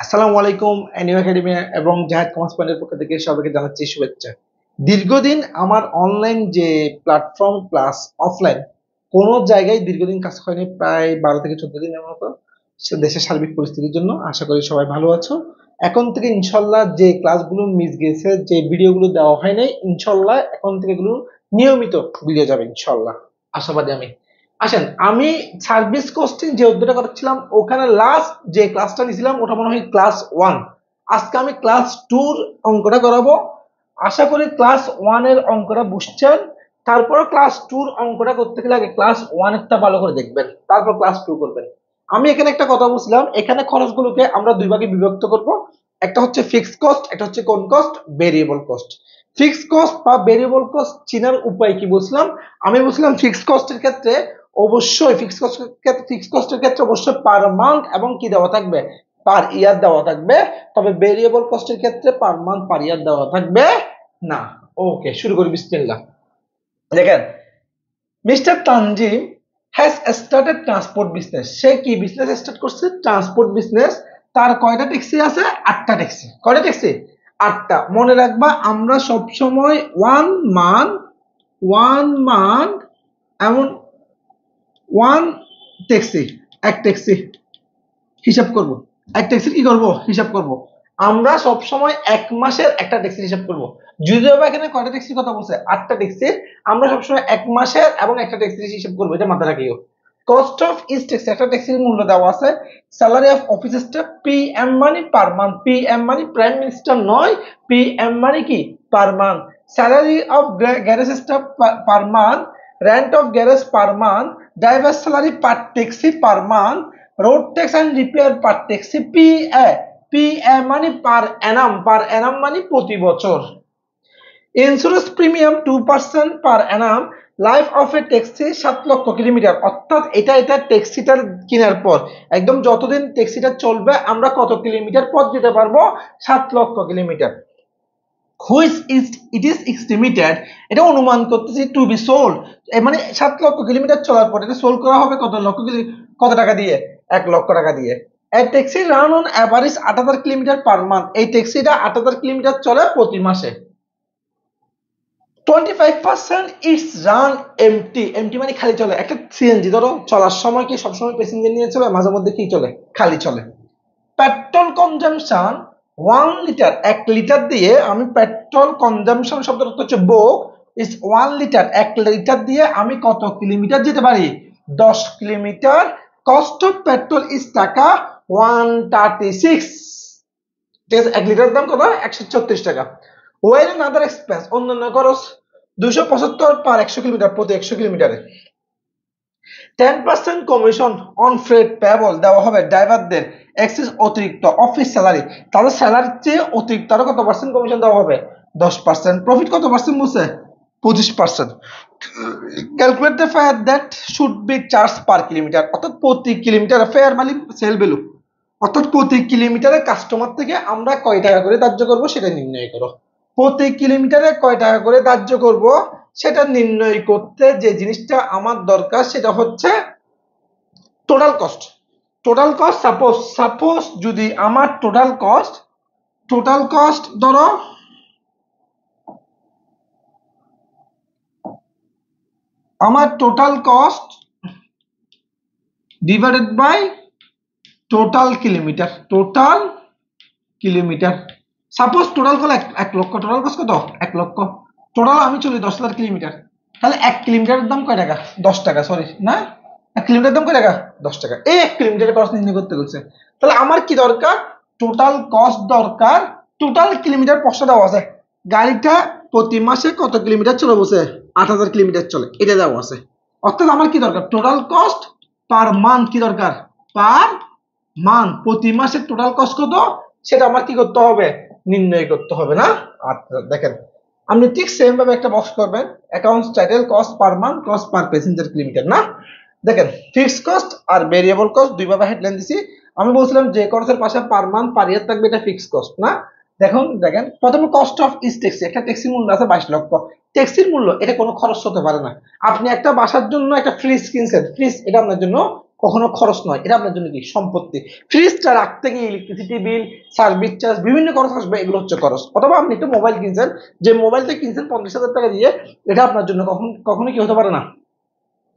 আসসালামু আলাইকুম এনিউ একাডেমি এবং জাহাদ কমার্স পয়েন্টের পক্ষ থেকে সবাইকে জানাচ্ছি শুভেচ্ছা। দীর্ঘদিন আমার অনলাইন যে প্ল্যাটফর্ম প্লাস অফলাইন কোনো জায়গায় দীর্ঘদিন কাজ হয়নি, প্রায় 12 থেকে 14 দিনের মতো। দেশের সার্বিক পরিস্থিতির জন্য আশা করি সবাই ভালো আছো। এখন থেকে ইনশাল্লাহ যে ক্লাসগুলো মিস গেছে, যে ভিডিওগুলো দেওয়া হয় নাই, ইনশাল্লাহ এখন থেকে এগুলো নিয়মিত ভিডিও যাবে ইনশাল্লাহ, আশাবাদী আমি। আসেন, আমি সার্ভিস কস্টিং যে অধ্যায়টা করাচ্ছিলাম ওখানে লাস্ট যে ক্লাসটা নিয়েছিলাম ওটা মনে হয় ক্লাস 1। আজকে আমি ক্লাস 2 অঙ্কটা করাবো। আশা করি ক্লাস 1 অঙ্কটা বুঝছেন। তারপর ক্লাস 2 অঙ্কটা করতে গেলে আগে ক্লাস 1 ভালো করে দেখবেন, তারপর ক্লাস 2 করবেন। আমি এখানে একটা কথা বলছিলাম, এখানে খরচগুলোকে আমরা দুই ভাগে বিভক্ত করব। একটা হচ্ছে ফিক্সড কস্ট, একটা হচ্ছে কোন cost, variable cost. Fixed cost বা ভেরিয়েবল কস্ট চেনার উপায় কি বলছিলাম? আমি বলছিলাম ফিক্সড কস্টের ক্ষেত্রে অবশ্যই ফিক্সড কস্টের ক্ষেত্রে অবশ্যই পার মান্থ এবং কি দেওয়া থাকবে, পার ইয়ার দেওয়া থাকবে। তবে ভেরিয়েবল কস্টের ক্ষেত্রে পার মান্থ পার ইয়ার দেওয়া থাকবে না। ওকে, শুরু করি বিসমিল্লাহ। দেখেন, mister Tanzim has started transport business. সে কি বিজনেস স্টার্ট করছে? Transport business. তার কয়টা ট্যাক্সি আছে? 8টা ট্যাক্সি। কয়টা ট্যাক্সি? 8টা। মনে রাখবা, আমরা সব সময় ওয়ান মান এমন ওয়ান ট্যাক্সি, এক ট্যাক্সি হিসাব করব। এক ট্যাক্সির কি করব? হিসাব করব। আমরা সব সময় এক মাসের একটা ট্যাক্সির হিসাব করব। যদিও বা এখানে কয়টা ট্যাক্সির কথা বলছে? 8টা ট্যাক্সির। আমরা সবসময় এক মাসের এবং একটা ট্যাক্সির হিসাব করবো, এটা মাথায় রাখিও। কস্ট অফ ইচ ট্যাক্সি, একটা ট্যাক্সির মূল্য দেওয়া আছে। Salary of office staff PM মানে পার মান্থ, PM মানে প্রাইম মিনিস্টার নয়, PM মানে কি per month. Salary of garage staff per month, rent of garage per month, driver salary per taxi per month, road tax and repair per taxi PA মানে per annum মানে প্রতি বছর। Insurance premium 2% per annum. Life of a taxi 7 lakh kilometre. অর্থাৎ এটা ট্যাক্সিটার কেনার পর একদম যতদিন ট্যাক্সিটা চলবে আমরা কত কিলোমিটার পথ যেতে পারবো? 7 lakh kilometre. Which is it is estimated, এটা অনুমান করতেছি টু বি সোল্ড, মানে 7 লক্ষ কিলোমিটার চলার পর এটা সোল্ড করা হবে কত টাকা দিয়ে? 1 লক্ষ টাকা দিয়ে। এই taxi run on average 8,000 kilometre per month. এই ট্যাক্সিটা 8,000 কিলোমিটার চলে প্রতি মাসে। 25% ইটস রান এমটি। এমটি মানে খালি চলে। একটা সিএনজি ধরো চলার সময় কি সবসময় প্যাসেঞ্জার নিয়ে চলে? মাঝে মধ্যে কি চলে? খালি চলে। পেট্রোল কনজাম্পশন 1 লিটার, 1 লিটার দিয়ে আমি পেট্রোল কনজাম্পশন শব্দের অর্থ হচ্ছে ভোগ, ইজ 1 লিটার, 1 লিটার দিয়ে আমি কত কিলোমিটার যেতে পারি? 10 kilometre. Cost of petrol is টাকা 136। ঠিক আছে, 1 লিটার দাম কত? 136 টাকা। ওয়েল আদার এক্সপেন্স, অন্যান্য খরচ 275 পার 100 কিলোমিটার, প্রতি 100 কিলোমিটারে। 10% কমিশন অন ফ্রেট পেবল দেওয়া হবে ড্রাইভারদের, এক্সিস অতিরিক্ত অফিস স্যালারি, তাদের স্যালারির চেয়ে অতিরিক্ত আরো কত পার্সেন্ট কমিশন দেওয়া হবে? 10%। প্রফিট কত পার্সেন্ট বলছে? 25%। Calculate the fair that should be charge per kilometre, অর্থাৎ প্রতি কিলোমিটার, ফেয়ার মানে সেল ভ্যালু, অর্থাৎ প্রতি কিলোমিটারে কাস্টমার থেকে আমরা কয় টাকা করে ধার্য করব সেটা নির্ণয় করো। প্রতি কিলোমিটারে কয় টাকা করে ধার্য করব সেটা নির্ণয় করতে যে জিনিসটা আমার দরকার সেটা হচ্ছে total cost. Total cost, suppose যদি আমার টোটাল কস্ট ধরো আমার total cost divided by total kilometre. Suppose total call 1 lakh, total cost কত? 1 লক্ষ। টোটাল আমি চলি 10,000 কিলোমিটার, তাহলে 1 কিলোমিটারের দাম কয় টাকা? 10 টাকা, সরি না, 1 কিলোমিটার দাম কয় টাকা? 10 টাকা। এই 1 কিলোমিটারের কস্ট নির্ণয় করতে বলছে। তাহলে আমার কি দরকার? টোটাল কস্ট দরকার। টোটাল কিলোমিটার প্রশ্ন দেওয়া আছে, গাড়িটা প্রতি মাসে কত কিলোমিটার চলে বসে? 8,000 কিলোমিটার চলে, এটা দেওয়া আছে। অর্থাৎ আমার কি দরকার? টোটাল কস্ট পার মান্থ কি দরকার? পার মান্থ, প্রতি মাসের টোটাল কস্ট কত সেটা আমার কি করতে হবে? নির্ণয় করতে হবে না? আচ্ছা দেখেন, আপনি ঠিক সেম ভাবে একটা বক্স করবেন, accounts title cost per month, cost per passenger kilometre না। দেখেন, ফিক্সড কস্ট আর ভেরিয়েবল কস্ট দুই ভাবে হেডলাইন দিছি। আমি বলছিলাম যে খরচের পাশে পার মান্থ পার ইয়ার থাকবে, এটা ফিক্সড কস্ট না। দেখেন প্রথমে কস্ট অফ ইচ ট্যাক্সি, একটা ট্যাক্সির মূল্য আছে 22 লক্ষ। ট্যাক্সির মূল্য এটা কোনো খরচ হতে পারে না। আপনি একটা বাসার জন্য একটা ফ্রিজ কিনছেন, ফ্রিজ এটা আপনার জন্য কখনো খরচ নয়, এটা আপনার জন্য কি সম্পত্তি। ফ্রিজটা রাখতে গিয়ে ইলেকট্রিসিটি বিল, সার্ভিস চার্জ, বিভিন্ন খরচ আসবে, এগুলো হচ্ছে খরচ। অথবা আপনি একটা মোবাইল কিনছেন, যে মোবাইলটা কিনছেন 50,000 টাকা দিয়ে, এটা আপনার জন্য কখনো কি হতে পারে না,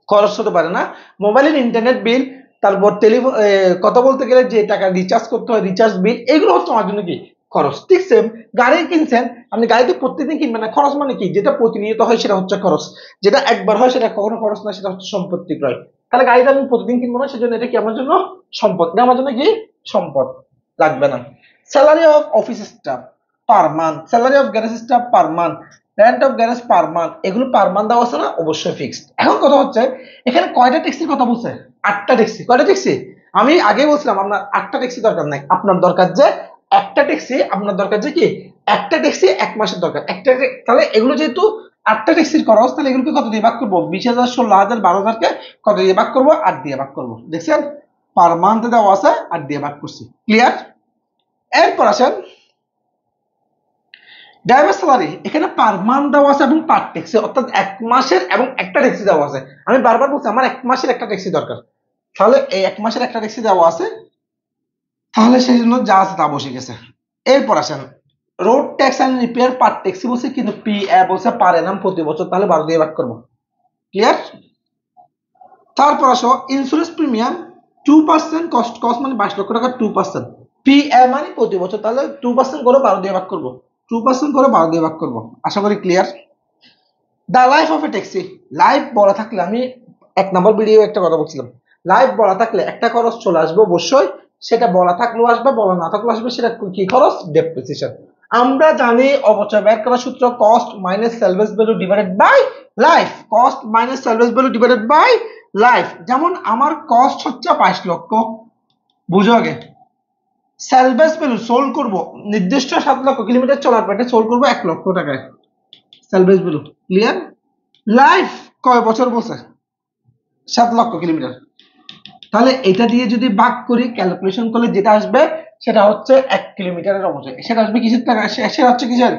খরচ হতে পারে না। মোবাইলের ইন্টারনেট বিল, তারপর টেলিফোন, কথা বলতে গেলে যে টাকা রিচার্জ করতে হয়, রিচার্জ বিল, এগুলো হচ্ছে আমার জন্য কি খরচ। ঠিক সেম, গাড়ি কিনছেন, আপনি গাড়িতে প্রত্যেকদিন কিনবেন না, খরচ মানে কি, যেটা প্রতিনিয়ত হয় সেটা হচ্ছে খরচ, যেটা একবার হয় সেটা কখনো খরচ না, সেটা হচ্ছে সম্পত্তি ক্রয়। তাহলে গাড়িটা আমি প্রতিদিন কিনবো না, সেজন্য এটা কি আমার জন্য সম্পদ, এটা আমার জন্য কি সম্পদ, লাগবে না। Salary of office staff per month, salary of garage staff per month, rent of garage per month, এগুলো পার মান্থ দেওয়া আছে না, অবশ্যই ফিক্সড। এখন কথা হচ্ছে এখানে কয়টা ট্যাক্সির কথা বলছে, 8টা ট্যাক্সি। কয়টা ট্যাক্সি, আমি আগেই বলছিলাম আপনার 8টা ট্যাক্সি দরকার নাই, আপনার দরকার যে একটা ট্যাক্সি, আপনার দরকার যে কি একটা ট্যাক্সি 1 মাসের দরকার একটা। তাহলে এগুলো যেহেতু 8টা ট্যাক্সির খরচ, তাহলে এগুলোকে কত দিয়ে ভাগ করবো, 20,000, 16,000, 12,000 কে কত দিয়ে ভাগ করবো, 8 দিয়ে ভাগ করবো। দেখছেন, পার মান্থ দেওয়া আছে, 8 দিয়ে ভাগ করছি। ক্লিয়ার? এরপর আসেন ড্রাইভার স্যালারি, এখানে পার মান্থ দেওয়া আছে এবং পার ট্যাক্সি, অর্থাৎ 1 মাসের এবং একটা ট্যাক্সি দেওয়া আছে। আমি বারবার বলছি আমার 1 মাসের একটা ট্যাক্সি দরকার, তাহলে এই 1 মাসের একটা ট্যাক্সি দেওয়া আছে, তাহলে সেই জন্য যা আছে তা বসে গেছে। এরপর আসেন road tax and repair per taxi বলছে, কিন্তু পি বলছে পার এনাম প্রতি বছর, তাহলে 12 দিয়ে ভাগ করবো। ক্লিয়ার? তারপর আসো ইন্স্যুরেন্স প্রিমিয়াম 2%, কস্ট মানে 22 লক্ষ টাকা 2%, পি মানে প্রতি বছর, তাহলে 2% করে 12 দিয়ে ভাগ করবো, 2% করে 12 দিয়ে ভাগ করবো। আশা করি clear. The life of a taxi, life বলা থাকলে, আমি 1 নম্বর ভিডিও একটা কথা বলছিলাম, লাইফ বলা থাকলে একটা খরচ চলে আসবে অবশ্যই, সেটা বলা থাকলেও আসবে, বলা না থাকলেও আসবে, সেটা কি খরচ, ডেপ্রিসিয়েশন। আমরা জানি অবচয় বের করার সূত্র cost minus salvage value divided by life, cost minus salvage value divided by life. যেমন আমার কস্ট হচ্ছে 22 লক্ষ, বুঝো আগে, সেলভেজ ভ্যালু সোল্ড করব নির্দিষ্ট 7 লক্ষ কিলোমিটার চলার পরে সোল্ড করবো 1 লক্ষ টাকায়, সেলভেজ ভ্যালু। ক্লিয়ার? লাইফ কয় বছর বলছে, 7 লক্ষ কিলোমিটার, তাহলে এটা দিয়ে যদি ভাগ করি, ক্যালকুলেশন করলে যেটা আসবে সেটা হচ্ছে 1 কিলোমিটারের অপচয়, সেটা আসবে কিসের টাকা, সেটা হচ্ছে কিসের,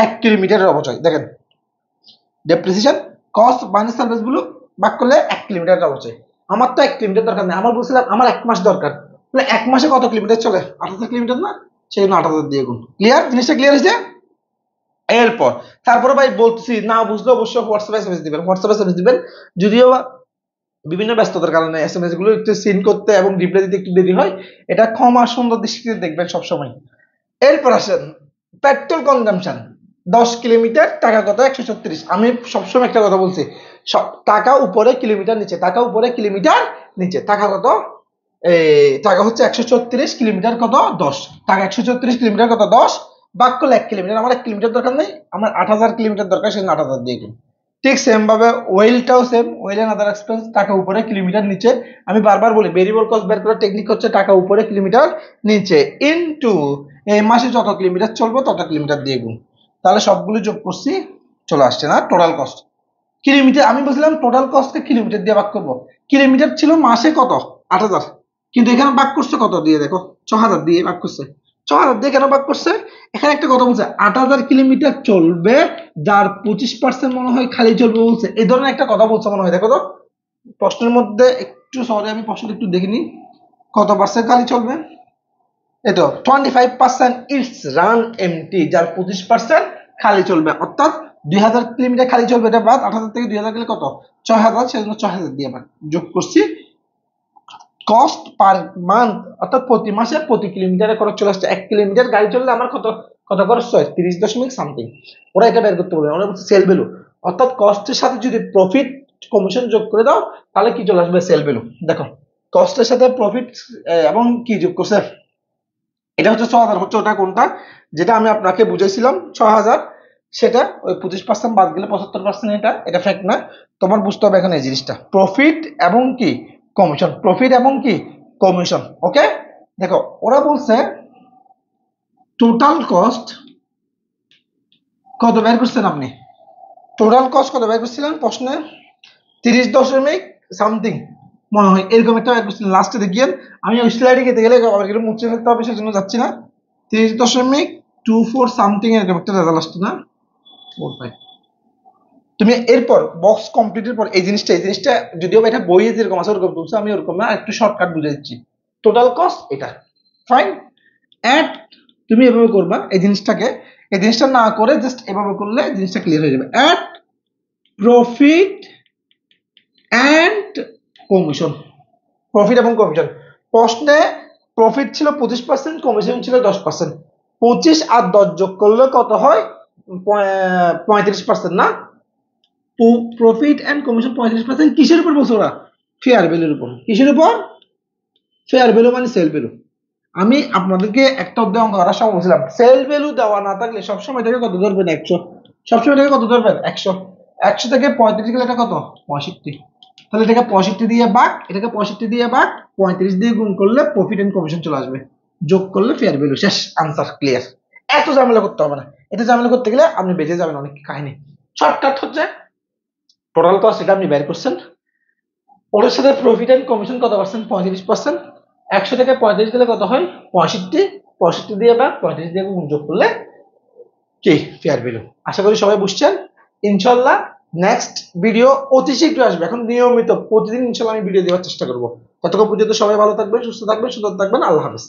1 কিলোমিটারের অপচয়। দেখেন ডেপ্রিসিয়েশন কস্ট মাইনাস সার্ভিস গুলো ভাগ করলে 1 কিলোমিটারের অপচয়। আমার তো 1 কিলোমিটার দরকার নেই, আমার বলছিলাম আমার 1 মাস দরকার, তাহলে 1 মাসে কত কিলোমিটার চলে, 8,000 কিলোমিটার না, সেই জন্য 8,000 দিয়ে গুণ। ক্লিয়ার? জিনিসটা ক্লিয়ার হয়েছে? এরপর তারপরে ভাই বলতেছি না বুঝলে অবশ্যই হোয়াটসঅ্যাপে এসএমএস দিবেন, হোয়াটসঅ্যাপে এসএমএস দিবেন, যদিও বিভিন্ন ব্যস্ততার কারণে এসএমএস গুলো একটু সিন করতে এবং রিপ্লাই দিতে একটু দেরি হয়, এটা ক্ষমা সুন্দর দৃষ্টিতে দেখবেন সবসময়। এরপর আসেন পেট্রোল কনজাম্পশন 10 কিলোমিটার টাকা কত, 136। আমি সবসময় একটা কথা বলছি, টাকা উপরে কিলোমিটার নিচে, টাকা উপরে কিলোমিটার নিচে, টাকা কত, টাকা হচ্ছে 136, কিলোমিটার কত 10, টাকা 136, কিলোমিটার কত 10, ভাগ করলে 1 কিলোমিটার, আমার 1 কিলোমিটার দরকার নেই, আমার 8,000 কিলোমিটার দরকার, সেজন্য 8,000 দিয়ে দিন। ঠিক সেম ভাবে ওয়েলটাও same, well and other expense টাকা উপরে কিলোমিটার নিচে। আমি বারবার বলি ভেরিয়েবল কস্ট বের করার টেকনিক হচ্ছে টাকা উপরে কিলোমিটার নিচে ইনটু এই মাসে যত কিলোমিটার চলবে তত কিলোমিটার দিয়ে গুণ, তাহলে সবগুলো যোগ করছি, চলে আসছে না টোটাল কস্ট। কিলোমিটার আমি বলছিলাম টোটাল কস্টকে কিলোমিটার দিয়ে ভাগ করবো, কিলোমিটার ছিল মাসে কত 8,000, কিন্তু এখানে ভাগ করছে কত দিয়ে, দেখো 6,000 দিয়ে ভাগ করছে, 6,000 দিয়ে কেন ভাগ করছে, এখানে একটা কথা বলছে 8,000 কিলোমিটার চলবে, যার 25% মনে হয় খালি চলবে বলছে, এই ধরনের একটা কথা বলছে মনে হয়। দেখো তো প্রশ্নের মধ্যে একটু, সরি আমি প্রশ্নটা একটু দেখিনি, কত পার্সেন্ট খালি চলবে, এটা 25% ইটস রান এমটি, যার 25% খালি চলবে, অর্থাৎ 2,000 কিলোমিটার খালি চলবে, এটা বাদ 8,000 থেকে 2,000 গেলে কত 6,000, সেজন্য 6,000 দিয়ে যোগ করছি। কস্ট পার মান্থ, অর্থাৎ প্রতি মাসে প্রতি কিলোমিটারে খরচ চলে আসছে, 1 কিলোমিটার গাড়ি চললে আমার কত কত খরচ হয়, 30.সামথিং। ওরা এটা বের করতে বলবে, ওরা বলছে সেল ভ্যালু, অর্থাৎ কস্টের সাথে যদি প্রফিট কমিশন যোগ করে দাও তাহলে কি চলে আসবে, সেল ভ্যালু। দেখো কস্টের সাথে প্রফিট এবং কি যোগ করছে, এটা হচ্ছে 6,000, হচ্ছে ওটা কোনটা যেটা আমি আপনাকে বুঝাইছিলাম 6,000, সেটা ওই 25% বাদ গেলে 75%, এটা এটা ফ্যাক্ট না, তোমার বুঝতে হবে এখানে এই জিনিসটা, প্রফিট এবং কি কমিশন, প্রফিট এবং কি কমিশন। ওকে, দেখো ওরা বলছে টোটাল কস্ট কত বের করছেন আপনি, টোটাল কস্ট কত বের করছিলেন প্রশ্নে, 30.সামথিং মনে হয় এরকম একটা বের করছিলেন, লাস্টে দেখিয়েন, আমি ওই স্লাইডে যেতে গেলে আবার এগুলো মুছে ফেলতে হবে, সেজন্য যাচ্ছি না, 30.24 সামথিং এরকম একটা রেজাল্ট আসছে না, 4 5 তুমি এরপর বক্স কমপ্লিটের পর এই জিনিসটা যদিও বা এটা বইয়ে যেরকম আছে ওরকম বলছে, আমি ওরকম না, একটু শর্টকাট বুঝে দিচ্ছি। টোটাল কস্ট এটা, ফাইন। অ্যাড তুমি এভাবে করবা এই জিনিসটা না করে জাস্ট এভাবে করলে জিনিসটা ক্লিয়ার হয়ে যাবে। Add profit and commission, profit এবং কমিশন। প্রশ্নে প্রফিট ছিল 25%, কমিশন ছিল 10%। 25 আর 10 যোগ করলে কত হয়? 35%, না? Profit and commission 35%। কিসের উপর বলছো ওরা? ফেয়ার ভ্যালুর উপর। কিসের উপর? ফেয়ার ভ্যালু মানে সেল ভ্যালু। আমি আপনাদেরকে একটা অধ্যায় অঙ্ক করার সময় বলছিলাম সেল ভ্যালু দেওয়া না থাকলে সবসময় থেকে কত ধরবেন? 100। সবসময় থেকে কত ধরবেন? 100। 100 থেকে 35 গেলে এটা কত? 65। তাহলে এটাকে 65 দিয়ে ভাগ, এটাকে 65 দিয়ে ভাগ, 35 দিয়ে গুণ করলে প্রফিট এন্ড কমিশন চলে আসবে, যোগ করলে ফেয়ার ভ্যালু। শেষ, আনসার ক্লিয়ার। এত ঝামেলা করতে হবে না। এটা ঝামেলা করতে গেলে আপনি বেঁচে যাবেন অনেক কাহিনী। শর্টকাট হচ্ছে টোটাল কস্ট এটা আপনি বের করছেন, ওর সাথে প্রফিট এন্ড কমিশন কত পার্সেন্ট? 35%। 100 থেকে 35 গেলে কত হয়? 65। 65 দিয়ে ভাগ, 35 দিয়ে গুণ, যোগ করলে কি? Fair value. আশা করি সবাই বুঝছেন। ইনশাল্লাহ নেক্সট ভিডিও অতি শীঘ্র আসবে। এখন নিয়মিত প্রতিদিন ইনশাল্লাহ আমি ভিডিও দেওয়ার চেষ্টা করবো। ততক্ষণ পর্যন্ত সবাই ভালো থাকবেন, সুস্থ থাকবেন, সুন্দর থাকবেন। আল্লাহ হাফেজ।